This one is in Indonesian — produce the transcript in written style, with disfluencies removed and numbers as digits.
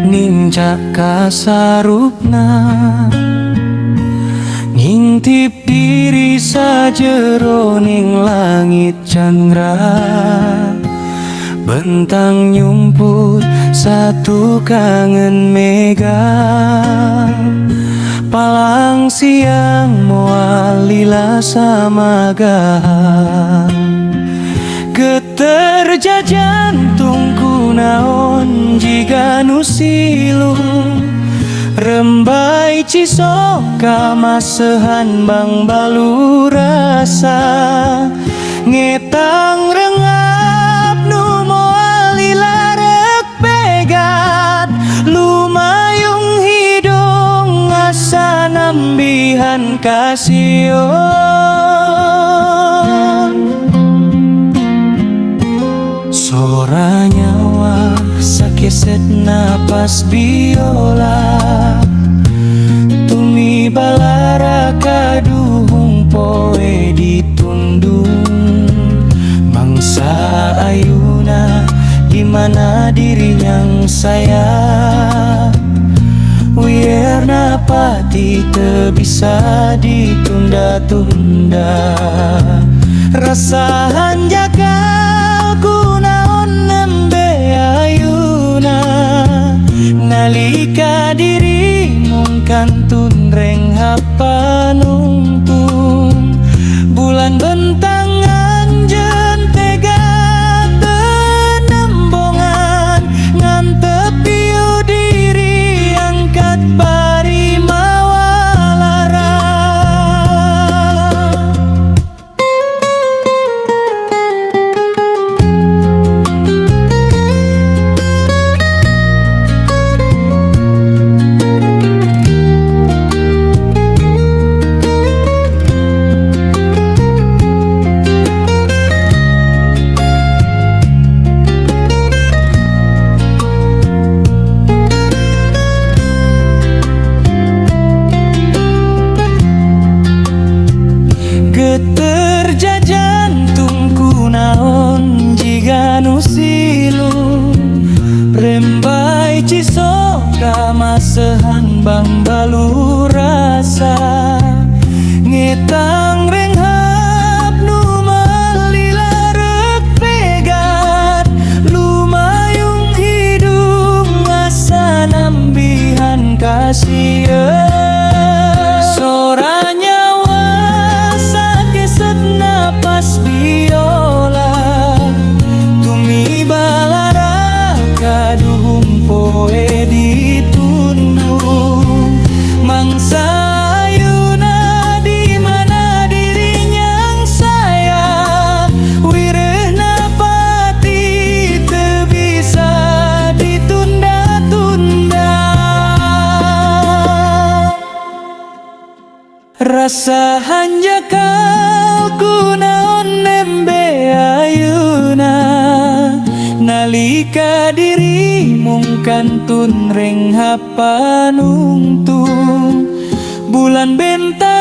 nincak kasarupna, ngintip diri sajeroning langit chandra. Bentang nyumput satu kangen mega, palang siang moal lila samaga. Geterja jantungku naon jika nusilung, rembai cisoka masehan bang balu rasa. Ngetang rengap nu moal lila rek pegat, lumayung hidung asa nambihan kasion. Sora nyawa sakeset napas biola, tumi balara kaduhung poe ditundung. Mangsa ayuna dimana dirinyang saya, wierna pati teu bisa ditunda-tunda. Rasa hanjakal kunaon nembe ayuna, nalika diri mungkantun reng hapanungtung. Bulan bentang anjeun tega tenembongan, ngantep piu diri angkat parimawalara. Geterja jantungku naon jika nusilung, rembai cisoka masehan bang balu rasa. Ngetang renghap nu malila rek pegat, lumayung hidung asa nambihan kasieun. Sora nyawa sakeset napas biola, tumi balara kaduhung poe ditundung. Mangsa ayuna dimana dirinyang saya, wirehna pati teu bisa ditunda-tunda. Rasa hanjakal kunaon nembe ayuna, nalika diri mungkantun reng hapanungtung. Bulan bentang